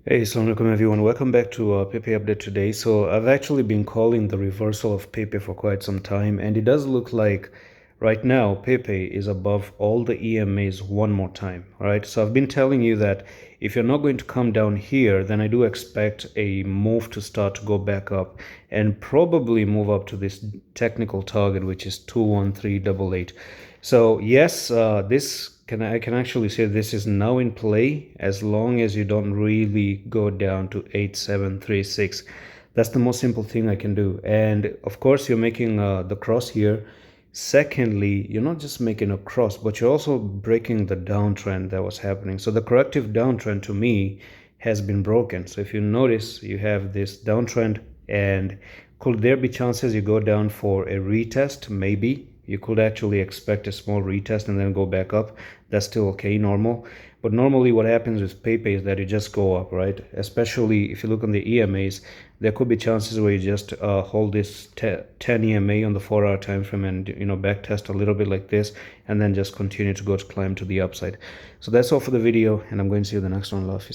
Hey, Assalamu alaikum everyone. Welcome back to Pepe Update today. So I've actually been calling the reversal of Pepe for quite some time, and it does look like right now Pepe is above all the EMAs one more time. All right. So I've been telling you that if you're not going to come down here, then I do expect a move to start to go back up and probably move up to this technical target, which is 21388. So yes, I can actually say this is now in play as long as you don't really go down to 8736. That's the most simple thing I can do. And of course, you're making the cross here. Secondly, you're not just making a cross, but you're also breaking the downtrend that was happening. So the corrective downtrend to me has been broken. So if you notice, you have this downtrend, and could there be chances you go down for a retest? Maybe. You could actually expect a small retest and then go back up. That's still okay, normal. But normally what happens with Pepe is that you just go up, right? Especially if you look on the EMAs, there could be chances where you just hold this 10 EMA on the 4-hour time frame and back test a little bit like this, and then just continue to climb to the upside. So that's all for the video, and I'm going to see you in the next one. Love.